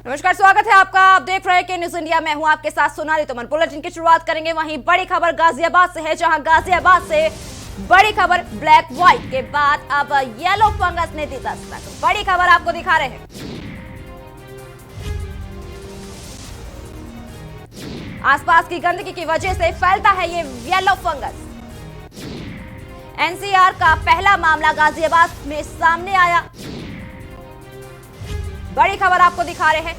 नमस्कार, स्वागत है आपका। आप देख रहे हैं के न्यूज इंडिया। मैं हूं आपके साथ सोनाली तोमर। बुलेटिन की शुरुआत करेंगे वहीं बड़ी खबर गाजियाबाद से है, जहां गाजियाबाद से बड़ी खबर ब्लैक व्हाइट के बाद अब येलो फंगस ने दी दस्तक। बड़ी खबर आपको दिखा रहे हैं। आसपास की गंदगी की वजह से फैलता है ये येलो फंगस। एनसीआर का पहला मामला गाजियाबाद में सामने आया। बड़ी खबर आपको दिखा रहे हैं,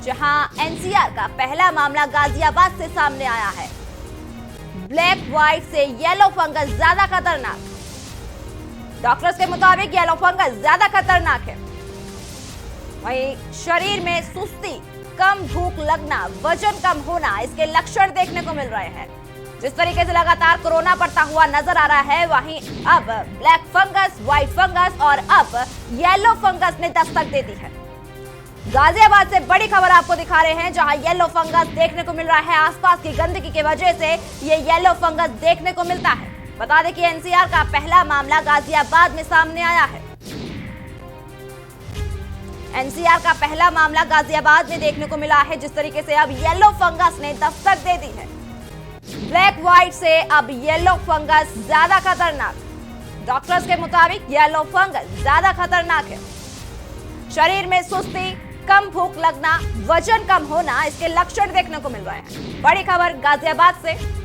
जहां एनसीआर का पहला मामला गाजियाबाद से सामने आया है। ब्लैक व्हाइट से येलो फंगस ज्यादा खतरनाक। डॉक्टर्स के मुताबिक येलो फंगस ज्यादा खतरनाक है। वहीं शरीर में सुस्ती, कम भूख लगना, वजन कम होना, इसके लक्षण देखने को मिल रहे हैं। जिस तरीके से लगातार कोरोना बढ़ता हुआ नजर आ रहा है, वहीं अब ब्लैक फंगस, व्हाइट फंगस और अब येलो फंगस ने दस्तक दे दी है। गाजियाबाद से बड़ी खबर आपको दिखा रहे हैं, जहां येलो फंगस देखने को मिल रहा है। आसपास की गंदगी की वजह से ये येलो फंगस देखने को मिलता है। बता दें कि एनसीआर का पहला मामला गाजियाबाद में सामने आया है। एनसीआर का पहला मामला गाजियाबाद में देखने को मिला है। जिस तरीके से अब येलो फंगस ने दस्तक दे दी है। ब्लैक व्हाइट से अब येलो फंगस ज्यादा खतरनाक। डॉक्टर्स के मुताबिक येलो फंगस ज्यादा खतरनाक है। शरीर में सुस्ती, कम भूख लगना, वजन कम होना, इसके लक्षण देखने को मिल रहे हैं। बड़ी खबर गाजियाबाद से।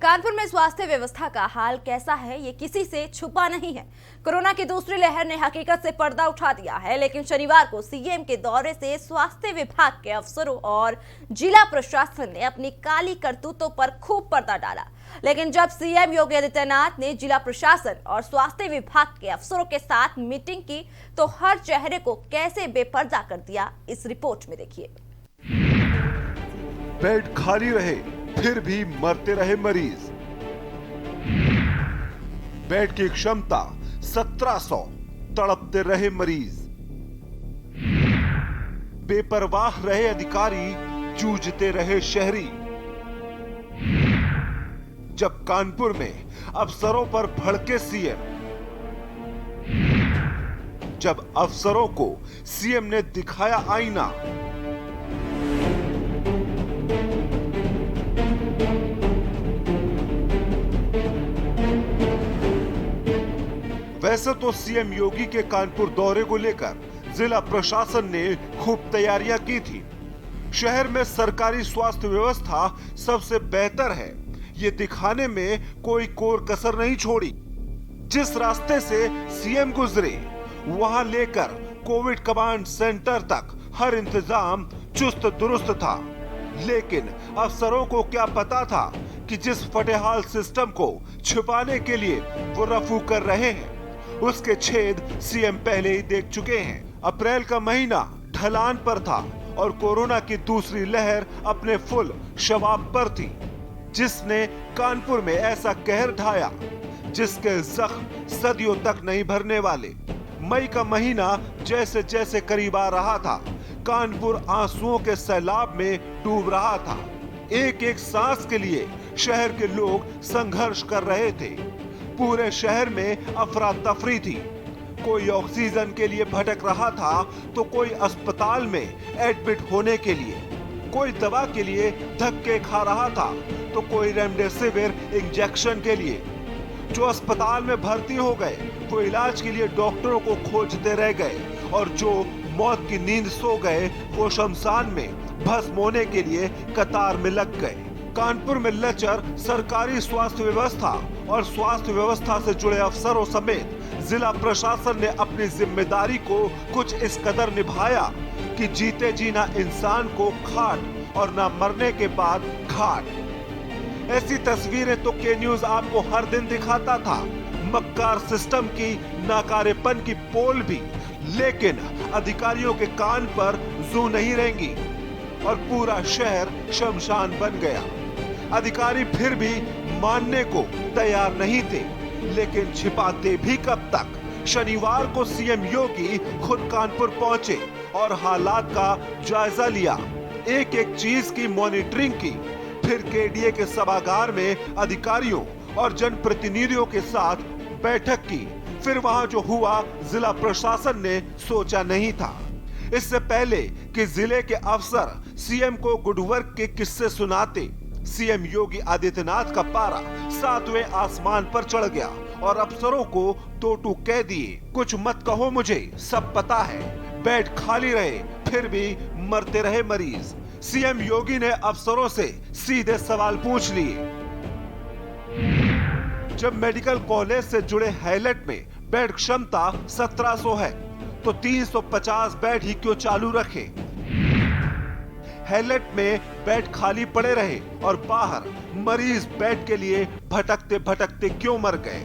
कानपुर में स्वास्थ्य व्यवस्था का हाल कैसा है, ये किसी से छुपा नहीं है। कोरोना की दूसरी लहर ने हकीकत से पर्दा उठा दिया है, लेकिन शनिवार को सीएम के दौरे से स्वास्थ्य विभाग के अफसरों और जिला प्रशासन ने अपनी काली करतूतों पर खूब पर्दा डाला। लेकिन जब सीएम योगी आदित्यनाथ ने जिला प्रशासन और स्वास्थ्य विभाग के अफसरों के साथ मीटिंग की, तो हर चेहरे को कैसे बेपर्दा कर दिया, इस रिपोर्ट में देखिए। बेड खाली रहे फिर भी मरते रहे मरीज। बेड की क्षमता 1700, तड़पते रहे मरीज। बेपरवाह रहे अधिकारी, जूझते रहे शहरी। जब कानपुर में अफसरों पर भड़के सीएम, जब अफसरों को सीएम ने दिखाया आईना, वैसे तो सीएम योगी के कानपुर दौरे को लेकर जिला प्रशासन ने खूब तैयारियां की थी। शहर में सरकारी स्वास्थ्य व्यवस्था सबसे बेहतर है, ये दिखाने में कोई कोर कसर नहीं छोड़ी। जिस रास्ते से सीएम गुजरे, वहां लेकर कोविड कमांड सेंटर तक हर इंतजाम चुस्त दुरुस्त था। लेकिन अफसरों को क्या पता था कि जिस फटेहाल सिस्टम को छिपाने के लिए वो रफू कर रहे हैं, उसके छेद सीएम पहले ही देख चुके हैं। अप्रैल का महीना ढलान पर था और कोरोना की दूसरी लहर अपने फुल शबाब पर थी, जिसने कानपुर में ऐसा कहर ढाया जिसके जख्म सदियों तक नहीं भरने वाले। मई का महीना जैसे जैसे करीब आ रहा था, कानपुर आंसुओं के सैलाब में डूब रहा था। एक एक सांस के लिए शहर के लोग संघर्ष कर रहे थे। पूरे शहर में अफरा तफरी थी। कोई ऑक्सीजन के लिए भटक रहा था, तो कोई अस्पताल में एडमिट होने के लिए, कोई दवा के लिए धक्के खा रहा था, तो कोई रेमडेसिविर इंजेक्शन के लिए। जो अस्पताल में भर्ती हो गए, वो इलाज के लिए डॉक्टरों को खोजते रह गए, और जो मौत की नींद सो गए, वो शमशान में भस्म होने के लिए कतार में लग गए। कानपुर में लचर सरकारी स्वास्थ्य व्यवस्था और स्वास्थ्य व्यवस्था से जुड़े अफसरों समेत जिला प्रशासन ने अपनी जिम्मेदारी को कुछ इस कदर निभाया कि जीते जी ना इंसान को खाट और ना मरने के बाद घाट। ऐसी तस्वीरें तो के न्यूज आपको हर दिन दिखाता था, मक्कार सिस्टम की नाकारेपन की पोल भी, लेकिन अधिकारियों के कान पर जू नहीं रेंगी और पूरा शहर शमशान बन गया। अधिकारी फिर भी मानने को तैयार नहीं थे, लेकिन छिपाते भी कब तक। शनिवार को सीएम योगी खुद कानपुर पहुंचे और हालात का जायजा लिया, एक एक चीज की मॉनिटरिंग की, फिर केडीए के सभागार में अधिकारियों और जनप्रतिनिधियों के साथ बैठक की। फिर वहां जो हुआ जिला प्रशासन ने सोचा नहीं था। इससे पहले कि जिले के अफसर सीएम को गुड वर्क के किस्से सुनाते, सीएम योगी आदित्यनाथ का पारा 7वें आसमान पर चढ़ गया और अफसरों को टोटू कह दिए, कुछ मत कहो मुझे, सब पता है। बेड खाली रहे फिर भी मरते रहे मरीज। सीएम योगी ने अफसरों से सीधे सवाल पूछ लिए। जब मेडिकल कॉलेज से जुड़े हैलेट में बेड क्षमता 1700 है तो 350 बेड ही क्यों चालू रखे? हैलेट में बेड खाली पड़े रहे और बाहर मरीज बेड के लिए भटकते भटकते क्यों मर गए?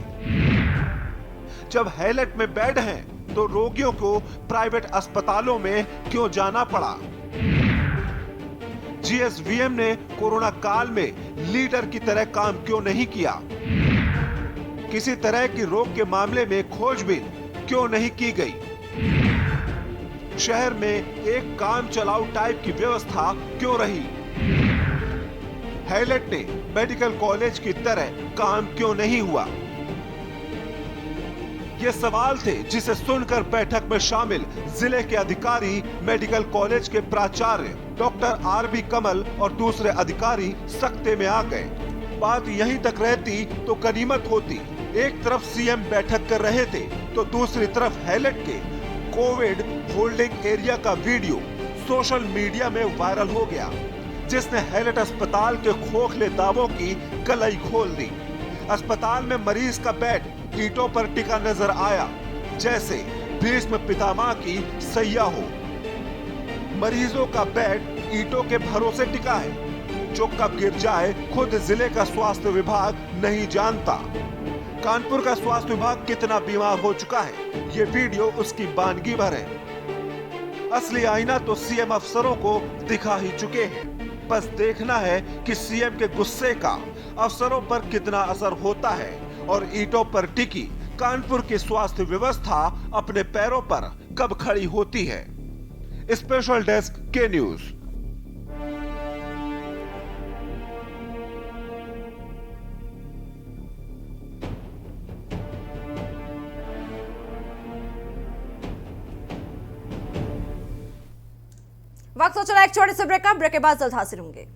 जब हैलेट में बेड हैं तो रोगियों को प्राइवेट अस्पतालों में क्यों जाना पड़ा? जीएसवीएम ने कोरोना काल में लीडर की तरह काम क्यों नहीं किया? किसी तरह की रोग के मामले में खोजबीन क्यों नहीं की गई? शहर में एक काम चलाऊ टाइप की व्यवस्था क्यों रही? हैलेट ने मेडिकल कॉलेज की तरह काम क्यों नहीं हुआ? ये सवाल थे जिसे सुनकर बैठक में शामिल जिले के अधिकारी, मेडिकल कॉलेज के प्राचार्य डॉक्टर आरबी कमल और दूसरे अधिकारी सख्ते में आ गए। बात यहीं तक रहती तो गनीमत होती। एक तरफ सीएम बैठक कर रहे थे तो दूसरी तरफ हैलेट के कोविड होल्डिंग एरिया का वीडियो सोशल मीडिया में वायरल हो गया, जिसने हैलेट अस्पताल के खोखले दावों की कलाई खोल दी। अस्पताल में मरीज का बेड ईंटों पर टिका नजर आया, जैसे भीष्म पितामह की सैया हो। मरीजों का बेड ईंटों के भरोसे टिका है, जो कब गिर जाए खुद जिले का स्वास्थ्य विभाग नहीं जानता। कानपुर का स्वास्थ्य विभाग कितना बीमार हो चुका है, ये वीडियो उसकी बानगी भर है। असली आईना तो सीएम अफसरों को दिखा ही चुके हैं। बस देखना है कि सीएम के गुस्से का अफसरों पर कितना असर होता है और ईंटों पर टिकी कानपुर की स्वास्थ्य व्यवस्था अपने पैरों पर कब खड़ी होती है। स्पेशल डेस्क के न्यूज। वक्त हो चला एक छोटे से ब्रेक का। ब्रेक के बाद जल्द हाजिर होंगे।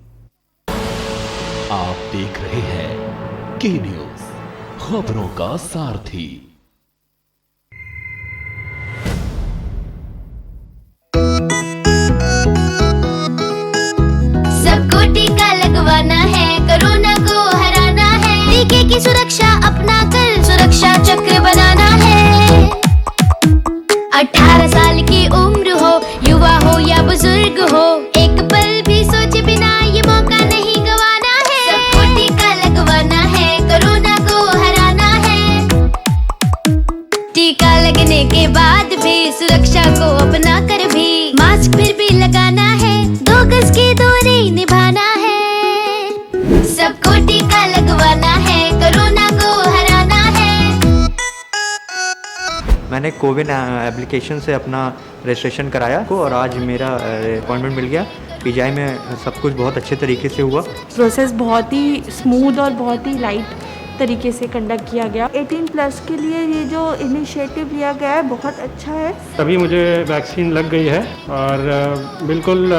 आप देख रहे हैं के न्यूज, खबरों का सारथी। सबको टीका लगवाना है, कोरोना को हराना है। टीके की सुरक्षा अपना कर सुरक्षा चक्र बनाना है। 18 साल की उम्र हो, युवा हो या बुजुर्ग हो, एक पल भी सोचे बिना ये मौका नहीं गवाना है। सबको टीका लगवाना है, कोरोना को हराना है। टीका लगने के बाद भी सुरक्षा को अपना कर भी मास्क फिर भी लगाना है, 2 गज की दूरी निभाना है। सबको टीका लगवाना है, कोरोना को हराना है। मैंने कोविन एप्लीकेशन से अपना रजिस्ट्रेशन कराया और आज मेरा अपॉइंटमेंट मिल गया। पीजीआई में सब कुछ बहुत अच्छे तरीके से हुआ। प्रोसेस बहुत ही स्मूथ और बहुत ही लाइट तरीके से कंडक्ट किया गया। 18+ के लिए ये जो इनिशिएटिव लिया गया है बहुत अच्छा है। अभी मुझे वैक्सीन लग गई है और बिल्कुल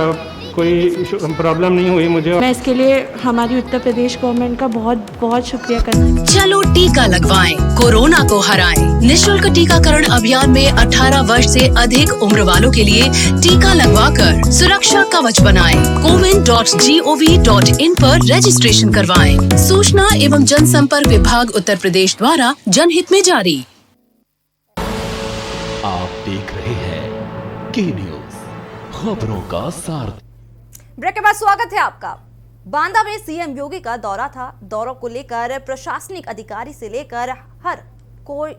कोई प्रॉब्लम नहीं हुई मुझे। मैं इसके लिए हमारी उत्तर प्रदेश गवर्नमेंट का बहुत बहुत शुक्रिया करना। चलो टीका लगवाएं, कोरोना को हराएं। निःशुल्क टीकाकरण अभियान में 18 वर्ष से अधिक उम्र वालों के लिए टीका लगवाकर सुरक्षा कवच बनाएं। cowin.gov.in पर रजिस्ट्रेशन करवाएं। सूचना एवं जनसंपर्क विभाग उत्तर प्रदेश द्वारा जनहित में जारी। आप देख रहे हैं के न्यूज, खबरों का सारथी। ब्रेक के बाद स्वागत है आपका। बांदा में सीएम योगी का दौरा था। दौरों को लेकर प्रशासनिक अधिकारी से लेकर हर कोई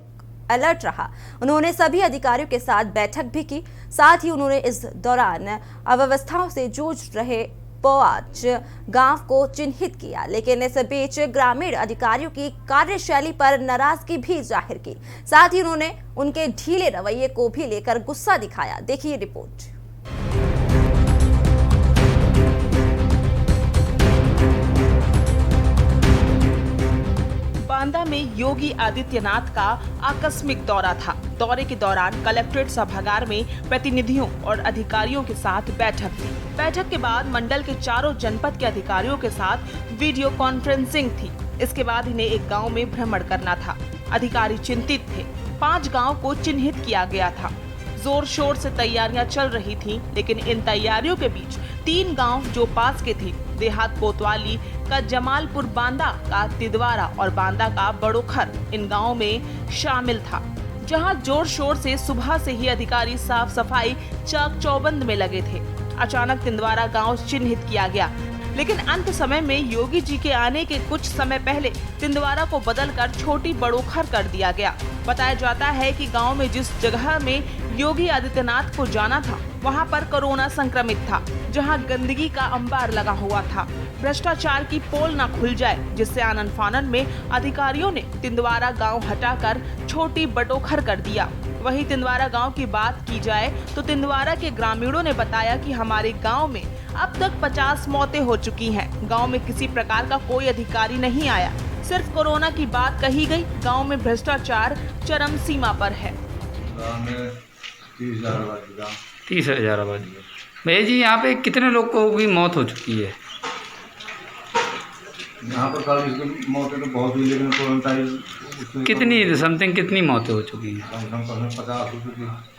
अलर्ट रहा। उन्होंने सभी अधिकारियों के साथ बैठक भी की। साथ ही उन्होंने इस दौरान अव्यवस्थाओं से जूझ रहे 5 गांव को चिन्हित किया, लेकिन इस बीच ग्रामीण अधिकारियों की कार्यशैली पर नाराजगी भी जाहिर की। साथ ही उन्होंने उनके ढीले रवैये को भी लेकर गुस्सा दिखाया। देखिए रिपोर्ट। बांदा में योगी आदित्यनाथ का आकस्मिक दौरा था। दौरे के दौरान कलेक्ट्रेट सभागार में प्रतिनिधियों और अधिकारियों के साथ बैठक थी। बैठक के बाद मंडल के चारों जनपद के अधिकारियों के साथ वीडियो कॉन्फ्रेंसिंग थी। इसके बाद इन्हें एक गांव में भ्रमण करना था। अधिकारी चिंतित थे। 5 गांव को चिन्हित किया गया था। जोर शोर से तैयारियां चल रही थीं, लेकिन इन तैयारियों के बीच 3 गांव जो पास के थे, देहात कोतवाली का जमालपुर बांदा का तिदवारा और बांदा का बड़ोखर, इन गांवों में शामिल था, जहां जोर शोर से सुबह से ही अधिकारी साफ सफाई चाक चौबंद में लगे थे। अचानक तिंदवारा गांव चिन्हित किया गया, लेकिन अंत समय में योगी जी के आने के कुछ समय पहले तिंदवारा को बदलकर छोटी बड़ोखर कर दिया गया। बताया जाता है कि गांव में जिस जगह में योगी आदित्यनाथ को जाना था, वहां पर कोरोना संक्रमित था, जहां गंदगी का अंबार लगा हुआ था। भ्रष्टाचार की पोल न खुल जाए, जिससे आनन फानन में अधिकारियों ने तिंदवारा गांव हटाकर छोटी बटोखर कर दिया। वहीं तिंदवारा गांव की बात की जाए तो तिंदवारा के ग्रामीणों ने बताया कि हमारे गांव में अब तक 50 मौतें हो चुकी हैं। गांव में किसी प्रकार का कोई अधिकारी नहीं आया, सिर्फ कोरोना की बात कही गई। गांव में भ्रष्टाचार चरम सीमा पर है। 30,000 आबादी। भैया जी, यहाँ पे कितने लोगों की मौत हो चुकी है? यहाँ पर कल मौतें तो बहुत हुई, लेकिन कितनी समथिंग कितनी मौतें हो चुकी हैं?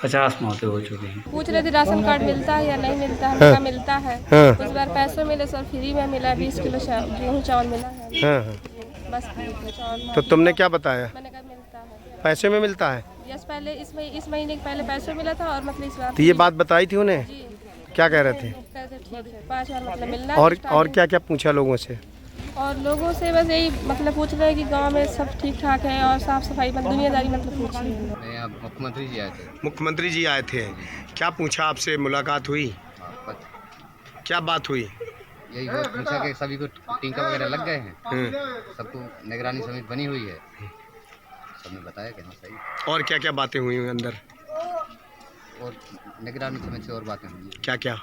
50 मौतें हो चुकी हैं। पूछ रहे थे राशन कार्ड मिलता है या नहीं मिलता है। हाँ। मिलता है। हाँ। कुछ बार पैसों मिले सर, फ्री में मिला। 20 किलो गेहूँ चावल मिला है। हाँ। बस चावल। तो तुमने क्या बताया? मैंने कहा मिलता है। पैसे में मिलता है? यस, पहले इस महीने के पहले पैसों मिला था और मतलब इस बार। तो ये बात बताई थी उन्हें? क्या कह रहे थे? ठीक है, 5 बार मतलब मिलना। और क्या क्या पूछा लोगों से? और लोगों से बस यही मतलब पूछ रहे हैं कि गांव में सब ठीक ठाक है और साफ सफाई मतलब दुनियादारी मतलब पूछ रहे हैं। मुख्यमंत्री जी आए थे। मुख्यमंत्री जी आए थे, क्या पूछा आपसे? मुलाकात हुई? क्या बात हुई? यही पूछा कि सभी को टीका वगैरह लग गए हैं, सबको निगरानी समिति बनी हुई है, सबने बताया कि हाँ सही। और क्या क्या बातें हुई अंदर? और निगरानी समिति से और बातें हुई। क्या क्या?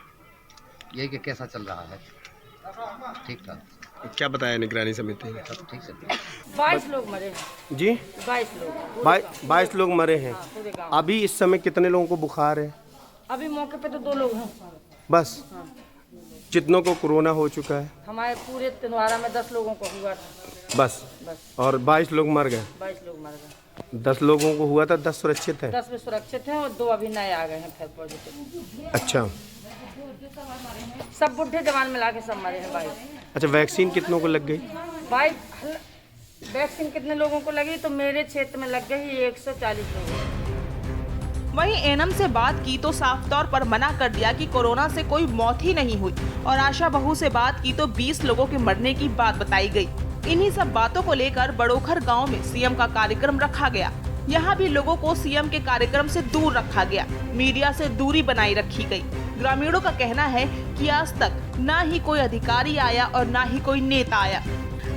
यही कि कैसा चल रहा है, ठीक ठाक। क्या बताया निगरानी समिति ने? सब ठीक चल। 22 लोग मरे हैं जी। 22 लोग मरे हैं। अभी इस समय कितने लोगों को बुखार है? अभी मौके पे तो 2 लोग हैं बस। कितनों को कोरोना हो चुका है? हमारे पूरे तिंदवारा में 10 लोगों को हुआ था। बस। और 22 लोग मर गए? 22 लोग मर गए। 10 लोगों को हुआ था, 10 सुरक्षित हैं? 10 में सुरक्षित हैं और 2 अभी नए आ गए हैं फिर पॉजिटिव। अच्छा। सब बुढ़े जवान मिला के सब मरे हैं 22। अच्छा, वैक्सीन कितनों को लग गई? 22 वैक्सीन कितने लोगों को लगी? तो मेरे क्षेत्र में लग गई 140 लोगों। वहीं एनएम से बात की तो साफ तौर पर मना कर दिया कि कोरोना से कोई मौत ही नहीं हुई, और आशा बहू से बात की तो 20 लोगों के मरने की बात बताई गई। इन्हीं सब बातों को लेकर बड़ोखर गांव में सीएम का कार्यक्रम रखा गया। यहाँ भी लोगों को सीएम के कार्यक्रम से दूर रखा गया, मीडिया से दूरी बनाई रखी गई। ग्रामीणों का कहना है कि आज तक ना ही कोई अधिकारी आया और ना ही कोई नेता आया।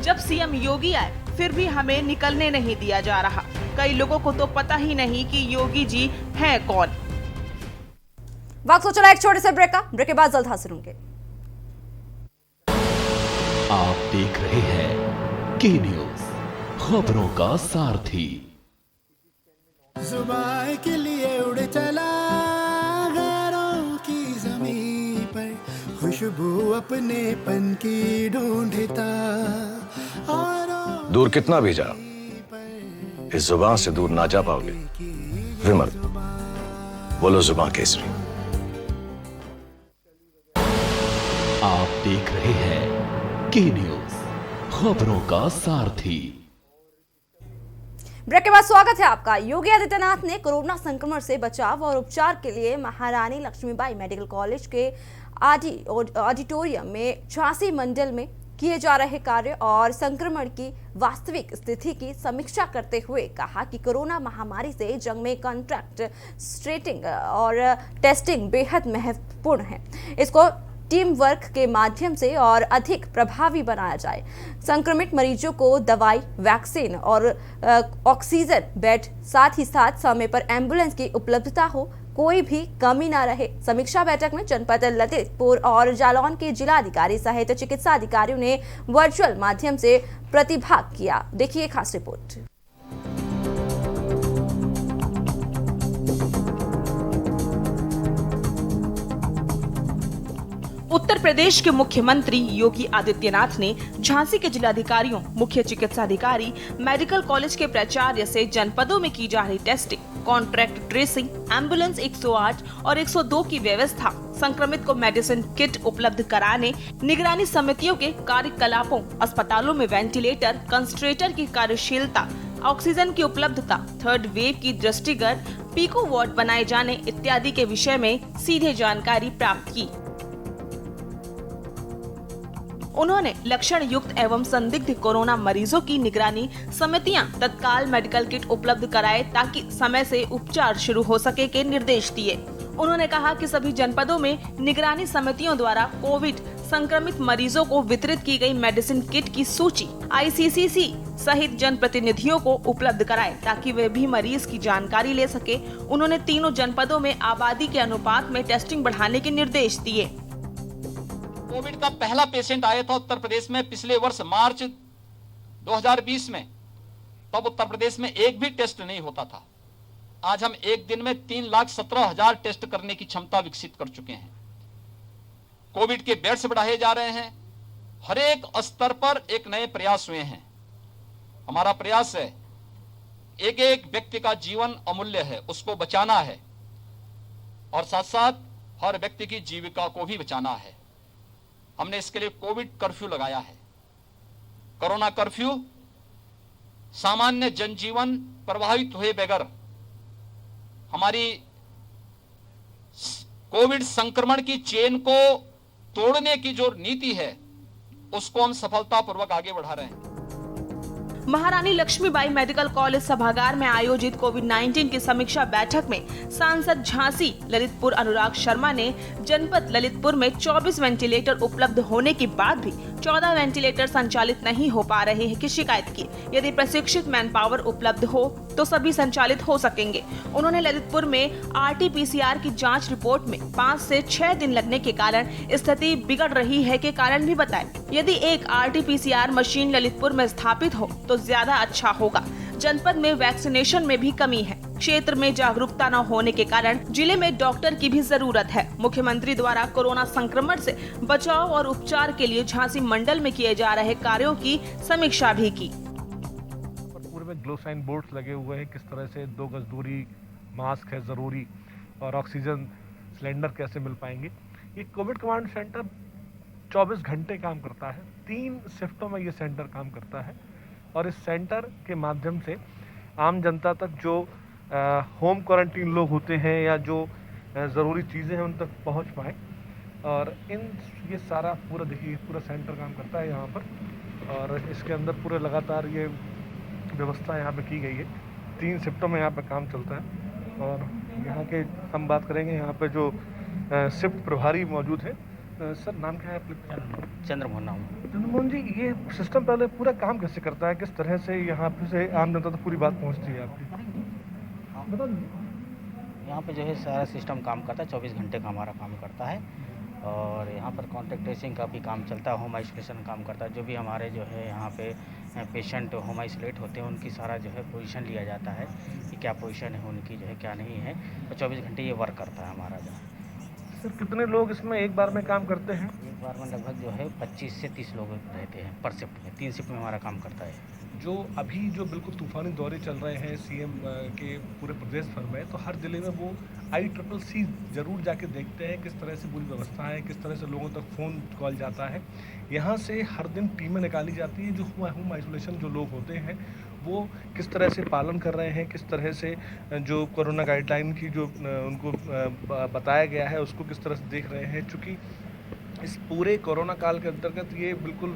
जब सीएम योगी आए फिर भी हमें निकलने नहीं दिया जा रहा। कई लोगों को तो पता ही नहीं कि योगी जी हैं कौन। वक्त हो चला एक छोटे से ब्रेक का। ब्रेक के बाद जल्द हाजिर होंगे। आप देख रहे हैं के न्यूज, खबरों का सारथी। जुबान के लिए उड़ चला गैरों की ज़मीं पर, खुशबू अपने पन की ढूंढता। दूर कितना भी जा, इस जुबान से दूर ना जा पाओगे। विमल, बोलो जुबान केसरी। आप देख रहे हैं के न्यूज, खबरों का सारथी। ब्रेक के बाद स्वागत है आपका। योगी आदित्यनाथ ने कोरोना संक्रमण से बचाव और उपचार के लिए महारानी लक्ष्मीबाई मेडिकल कॉलेज के ऑडिटोरियम में 86 मंडल में किए जा रहे कार्य और संक्रमण की वास्तविक स्थिति की समीक्षा करते हुए कहा कि कोरोना महामारी से जंग में कॉन्ट्रैक्ट ट्रेसिंग और टेस्टिंग बेहद महत्वपूर्ण है। इसको टीम वर्क के माध्यम से और अधिक प्रभावी बनाया जाए। संक्रमित मरीजों को दवाई, वैक्सीन और ऑक्सीजन बेड, साथ ही साथ समय पर एम्बुलेंस की उपलब्धता हो, कोई भी कमी ना रहे। समीक्षा बैठक में जनपद ललितपुर और जालौन के जिलाधिकारी सहित चिकित्सा अधिकारियों ने वर्चुअल माध्यम से प्रतिभाग किया। देखिए खास रिपोर्ट। उत्तर प्रदेश के मुख्यमंत्री योगी आदित्यनाथ ने झांसी के जिलाधिकारियों, मुख्य चिकित्सा अधिकारी, मेडिकल कॉलेज के प्राचार्य से जनपदों में की जा रही टेस्टिंग, कॉन्ट्रैक्ट ट्रेसिंग, एम्बुलेंस 108 और 102 की व्यवस्था, संक्रमित को मेडिसिन किट उपलब्ध कराने, निगरानी समितियों के कार्यकलापों, अस्पतालों में वेंटिलेटर, कंसंट्रेटर की कार्यशीलता, ऑक्सीजन की उपलब्धता, थर्ड वेव की दृष्टिगत पीको वार्ड बनाए जाने इत्यादि के विषय में सीधे जानकारी प्राप्त की। उन्होंने लक्षण युक्त एवं संदिग्ध कोरोना मरीजों की निगरानी समितियां तत्काल मेडिकल किट उपलब्ध कराए ताकि समय से उपचार शुरू हो सके के निर्देश दिए। उन्होंने कहा कि सभी जनपदों में निगरानी समितियों द्वारा कोविड संक्रमित मरीजों को वितरित की गई मेडिसिन किट की सूची ICCC सहित जनप्रतिनिधियों को उपलब्ध कराए ताकि वे भी मरीज की जानकारी ले सके। उन्होंने तीनों जनपदों में आबादी के अनुपात में टेस्टिंग बढ़ाने के निर्देश दिए। कोविड का पहला पेशेंट आया था उत्तर प्रदेश में पिछले वर्ष मार्च 2020 में, तब उत्तर प्रदेश में एक भी टेस्ट नहीं होता था। आज हम एक दिन में 3,17,000 टेस्ट करने की क्षमता विकसित कर चुके हैं। कोविड के बेड्स बढ़ाए जा रहे हैं। हर एक स्तर पर एक नए प्रयास हुए हैं। हमारा प्रयास है, एक एक व्यक्ति का जीवन अमूल्य है, उसको बचाना है और साथ साथ हर व्यक्ति की जीविका को भी बचाना है। हमने इसके लिए कोविड कर्फ्यू लगाया है। कोरोना कर्फ्यू सामान्य जनजीवन प्रभावित हुए बगैर हमारी कोविड संक्रमण की चेन को तोड़ने की जो नीति है उसको हम सफलतापूर्वक आगे बढ़ा रहे हैं। महारानी लक्ष्मीबाई मेडिकल कॉलेज सभागार में आयोजित कोविड-19 की समीक्षा बैठक में सांसद झांसी ललितपुर अनुराग शर्मा ने जनपद ललितपुर में 24 वेंटिलेटर उपलब्ध होने के बाद भी 14 वेंटिलेटर संचालित नहीं हो पा रहे हैं की शिकायत की। यदि प्रशिक्षित मैन पावर उपलब्ध हो तो सभी संचालित हो सकेंगे। उन्होंने ललितपुर में RT-PCR की जाँच रिपोर्ट में 5 से 6 दिन लगने के कारण स्थिति बिगड़ रही है के कारण भी बताए। यदि एक RT-PCR मशीन ललितपुर में स्थापित हो तो ज्यादा अच्छा होगा। जनपद में वैक्सीनेशन में भी कमी है। क्षेत्र में जागरूकता न होने के कारण जिले में डॉक्टर की भी जरूरत है। मुख्यमंत्री द्वारा कोरोना संक्रमण से बचाव और उपचार के लिए झांसी मंडल में किए जा रहे कार्यों की समीक्षा भी की। पूरे में ग्लो साइन बोर्ड्स लगे हुए हैं, किस तरह से 2 गज दूरी, मास्क है जरूरी और ऑक्सीजन सिलेंडर कैसे मिल पाएंगे। ये कोविड कमांड सेंटर 24 घंटे काम करता है। 3 शिफ्टों में ये सेंटर काम करता है और इस सेंटर के माध्यम से आम जनता तक जो होम क्वारंटीन लोग होते हैं या जो ज़रूरी चीज़ें हैं उन तक पहुंच पाएँ। और ये सारा पूरा देखिए पूरा सेंटर काम करता है यहाँ पर और इसके अंदर पूरे लगातार ये व्यवस्था यहाँ पे की गई है। 3 शिफ्टों में यहाँ पे काम चलता है और यहाँ के हम बात करेंगे यहाँ पे जो शिफ्ट प्रभारी मौजूद है। सर नाम क्या है आपका? चंद्रमोहन जी, ये सिस्टम पहले पूरा काम कैसे करता है, किस तरह से यहाँ से आम जनता तक पूरी बात पहुँचती है आपकी? बताओ। यहाँ पे जो है सारा सिस्टम काम करता है, 24 घंटे का हमारा काम करता है और यहाँ पर कॉन्टैक्ट ट्रेसिंग का भी काम चलता है, होम आइसोलेशन काम करता है। जो भी हमारे जो है यहाँ पे पेशेंट होम आइसोलेट होते हैं उनकी सारा जो है पोजीशन लिया जाता है कि क्या पोजीशन है उनकी, जो है क्या नहीं है, तो 24 घंटे ये वर्क करता है हमारा जो। सर कितने लोग इसमें एक बार में काम करते हैं? एक बार में लगभग जो है 25 से 30 लोग रहते हैं पर शिफ्ट में। 3 शिफ्ट में हमारा काम करता है। जो अभी जो बिल्कुल तूफानी दौरे चल रहे हैं CM के पूरे प्रदेश भर में, तो हर जिले में वो ICCC जरूर जाके देखते हैं किस तरह से पूरी व्यवस्था है, किस तरह से लोगों तक फ़ोन कॉल जाता है। यहाँ से हर दिन टीमें निकाली जाती हैं। जो होम आइसोलेशन जो लोग होते हैं वो किस तरह से पालन कर रहे हैं, किस तरह से जो कोरोना गाइडलाइन की जो उनको बताया गया है उसको किस तरह से देख रहे हैं। चूँकि इस पूरे कोरोना काल के अंतर्गत ये बिल्कुल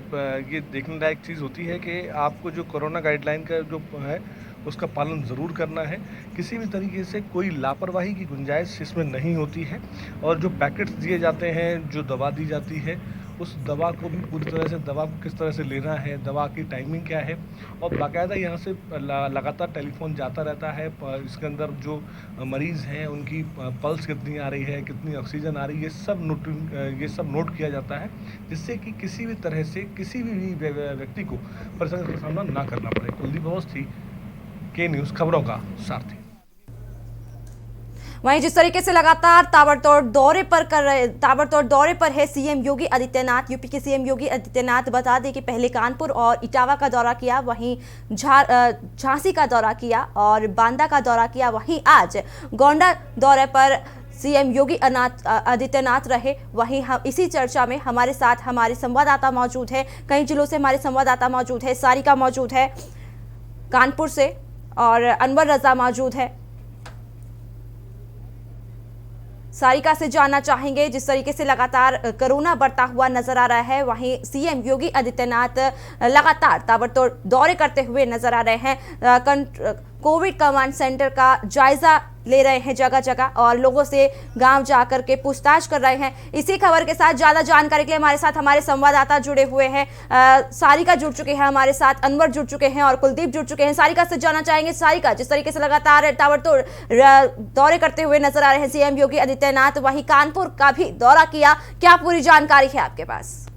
ये देखने लायक चीज़ होती है कि आपको जो कोरोना गाइडलाइन का जो है उसका पालन ज़रूर करना है। किसी भी तरीके से कोई लापरवाही की गुंजाइश इसमें नहीं होती है और जो पैकेट्स दिए जाते हैं, जो दवा दी जाती है, उस दवा को भी पूरी तरह से दवा को किस तरह से लेना है, दवा की टाइमिंग क्या है और बाकायदा यहाँ से लगातार टेलीफोन जाता रहता है। इसके अंदर जो मरीज़ हैं उनकी पल्स कितनी आ रही है, कितनी ऑक्सीजन आ रही है, ये सब नोट किया जाता है, जिससे कि किसी भी तरह से किसी भी व्यक्ति को परेशानी का सामना ना करना पड़े। कुलदीप अवस्थी, के न्यूज़, खबरों का सारथी। वहीं जिस तरीके से लगातार ताबड़तोड़ दौरे पर है सीएम योगी आदित्यनाथ, यूपी के सीएम योगी आदित्यनाथ बता दें कि पहले कानपुर और इटावा का दौरा किया, वहीं झांसी का दौरा किया और बांदा का दौरा किया, वहीं आज गोंडा दौरे पर सीएम योगी आदित्यनाथ रहे। वहीं हम इसी चर्चा में हमारे साथ हमारे संवाददाता मौजूद है, कई जिलों से हमारे संवाददाता मौजूद है। सारिका मौजूद है कानपुर से और अनवर रजा मौजूद है। सारिका से जानना चाहेंगे, जिस तरीके से लगातार कोरोना बढ़ता हुआ नजर आ रहा है, वहीं सीएम योगी आदित्यनाथ लगातार ताबड़तोड़ दौरे करते हुए नजर आ रहे हैं। कोविड कमांड सेंटर का जायजा ले रहे हैं जगह जगह और लोगों से गांव जाकर के पूछताछ कर रहे हैं। इसी खबर के साथ ज्यादा जानकारी के लिए हमारे साथ हमारे संवाददाता जुड़े हुए हैं। सारिका जुड़ चुके हैं हमारे साथ, अनवर जुड़ चुके हैं और कुलदीप जुड़ चुके हैं। सारिका से जानना चाहेंगे, सारिका जिस तरीके से लगातार ताबड़तोड़ दौरे करते हुए नजर आ रहे हैं सीएम योगी आदित्यनाथ, वहीं कानपुर का भी दौरा किया, क्या पूरी जानकारी है आपके पास?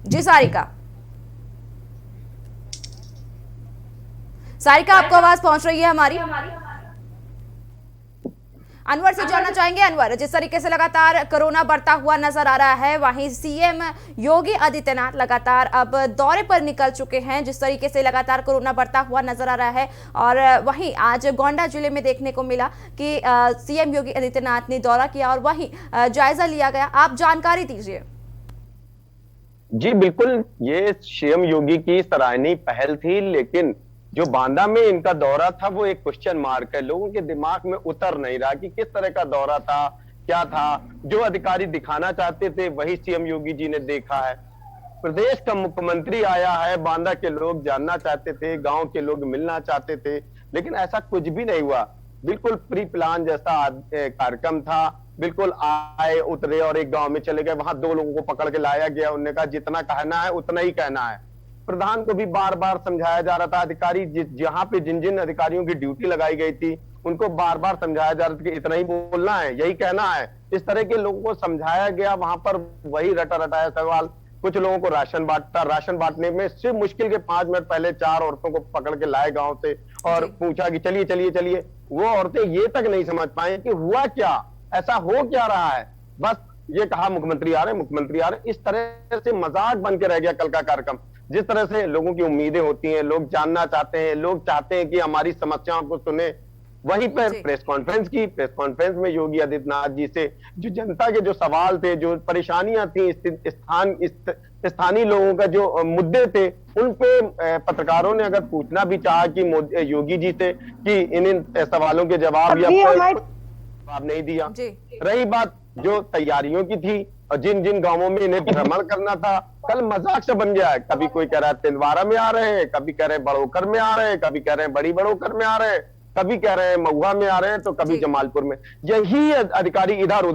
जी सारिका आपको आवाज पहुंच रही है हमारी? अनवर से जानना चाहेंगे। अनवर, जिस तरीके से लगातार कोरोना बढ़ता हुआ नजर आ रहा है, वहीं सीएम योगी आदित्यनाथ लगातार अब दौरे पर निकल चुके हैं, जिस तरीके से लगातार कोरोना बढ़ता हुआ नजर आ रहा है और वहीं आज गोंडा जिले में देखने को मिला कि सीएम योगी आदित्यनाथ ने दौरा किया और वहीं जायजा लिया गया। आप जानकारी दीजिए। जी बिल्कुल, ये सीएम योगी की सराहनीय पहल थी, लेकिन जो बांदा में इनका दौरा था वो एक क्वेश्चन मार्क है। लोगों के दिमाग में उतर नहीं रहा कि किस तरह का दौरा था, क्या था। जो अधिकारी दिखाना चाहते थे वही सीएम योगी जी ने देखा है। प्रदेश का मुख्यमंत्री आया है, बांदा के लोग जानना चाहते थे, गांव के लोग मिलना चाहते थे, लेकिन ऐसा कुछ भी नहीं हुआ। बिल्कुल प्री प्लान जैसा कार्यक्रम था। बिल्कुल आए, उतरे और एक गांव में चले गए, वहां 2 लोगों को पकड़ के लाया गया। उन्होंने कहा जितना कहना है उतना ही कहना है। प्रधान को भी बार बार समझाया जा रहा था, अधिकारी जहां पे जिन अधिकारियों की ड्यूटी लगाई गई थी उनको बार बार समझाया जा रहा था कि इतना ही बोलना है, यही कहना है। इस तरह के लोगों को समझाया गया। वहां पर वही रटाया सवाल। कुछ लोगों को राशन बांटता, राशन बांटने में सिर्फ मुश्किल के 5 मिनट पहले 4 औरतों को पकड़ के लाए गांव से और पूछा कि चलिए चलिए चलिए। वो औरतें ये तक नहीं समझ पाए कि हुआ क्या, ऐसा हो क्या रहा है। बस ये कहा मुख्यमंत्री आ रहे, मुख्यमंत्री आ रहे। इस तरह से मजाक बन के रह गया कल का कार्यक्रम। जिस तरह से लोगों की उम्मीदें होती हैं, लोग जानना चाहते हैं, लोग चाहते हैं कि हमारी समस्याओं को सुने, वहीं पर प्रेस कॉन्फ्रेंस की। प्रेस कॉन्फ्रेंस में योगी आदित्यनाथ जी से जो जनता के जो सवाल थे, जो परेशानियां थी, स्थानीय लोगों का जो मुद्दे थे, उन पे पत्रकारों ने अगर पूछना भी चाहा कि योगी जी से कि इन सवालों के जवाब या जवाब नहीं दिया। रही बात जो तैयारियों की थी और जिन जिन गांवों में इन्हें भ्रमण करना था, कल मजाक से बन गया है। कभी कोई कह रहा है तिलवारा में आ रहे हैं, कभी कह रहे हैं बड़ोकर में आ रहे हैं, कभी कह रहे हैं बड़ी बड़ोकर में आ रहे हैं, कभी कह रहे हैं महुआ में आ रहे हैं, तो कभी जमालपुर में। यही अधिकारी इधर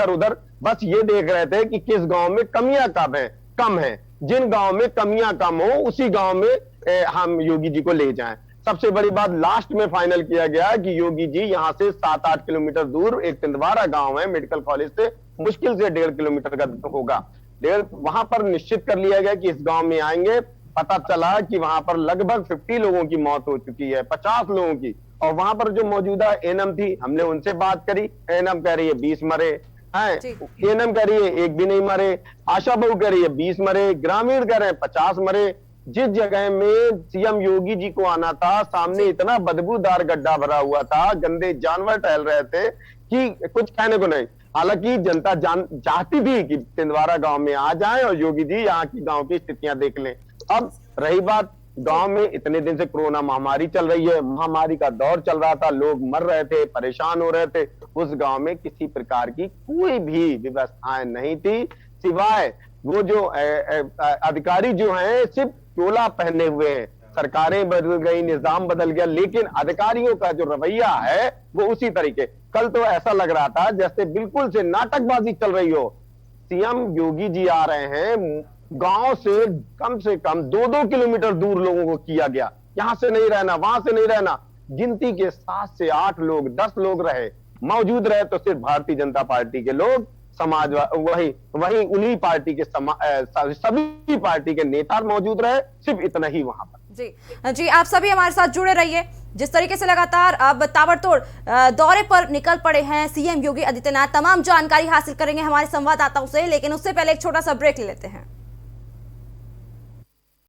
उधर बस ये देख रहे थे कि किस गांव में कमियां कम है। जिन गांव में कमियां कम हो उसी गांव में हम योगी जी को ले जाएं। सबसे बड़ी बात लास्ट में फाइनल किया गया कि योगी जी यहाँ से 7-8 किलोमीटर दूर एक तिलवारा गांव है, मेडिकल कॉलेज से मुश्किल से 1.5 किलोमीटर का होगा। वहां पर निश्चित कर लिया गया कि इस गांव में आएंगे। पता चला कि वहां पर लगभग 50 लोगों की मौत हो चुकी है, 50 लोगों की। और वहां पर जो मौजूदा एएनएम थी, हमने उनसे बात करी। एएनएम कह रही है 20 मरे हैं, एएनएम कह रही है 1 भी नहीं मरे, आशा बहू कह रही है 20 मरे, ग्रामीण कह रहे हैं 50 मरे। जिस जगह में सीएम योगी जी को आना था, सामने इतना बदबूदार गड्ढा भरा हुआ था, गंदे जानवर टहल रहे थे कि कुछ कहने को नहीं। हालांकि जनता चाहती थी कि तिलवारा गांव में आ जाएं और योगी जी यहाँ की गांव की स्थितियां देख लें। अब रही बात, गांव में इतने दिन से कोरोना महामारी चल रही है, महामारी का दौर चल रहा था, लोग मर रहे थे, परेशान हो रहे थे, उस गांव में किसी प्रकार की कोई भी व्यवस्थाएं नहीं थी, सिवाय वो जो अधिकारी जो हैं सिर्फ चोला पहने हुए हैं। सरकारें बदल गई, निजाम बदल गया, लेकिन अधिकारियों का जो रवैया है वो उसी तरीके। कल तो ऐसा लग रहा था जैसे बिल्कुल से नाटकबाजी चल रही हो। सीएम योगी जी आ रहे हैं, गांव से कम 2-2 किलोमीटर दूर लोगों को किया गया, यहां से नहीं रहना, वहां से नहीं रहना। गिनती के 7 से 8 लोग, 10 लोग रहे, मौजूद रहे तो सिर्फ भारतीय जनता पार्टी के लोग, वही उन्हीं पार्टी के सभी पार्टी के नेता मौजूद रहे, सिर्फ इतना ही वहां पर। जी आप सभी हमारे साथ जुड़े रहिए। जिस तरीके से लगातार अब ताबड़तोड़ दौरे पर निकल पड़े हैं सीएम योगी आदित्यनाथ, तमाम जानकारी हासिल करेंगे हमारे संवाददाताओं से, लेकिन उससे पहले एक छोटा सा ब्रेक ले लेते हैं।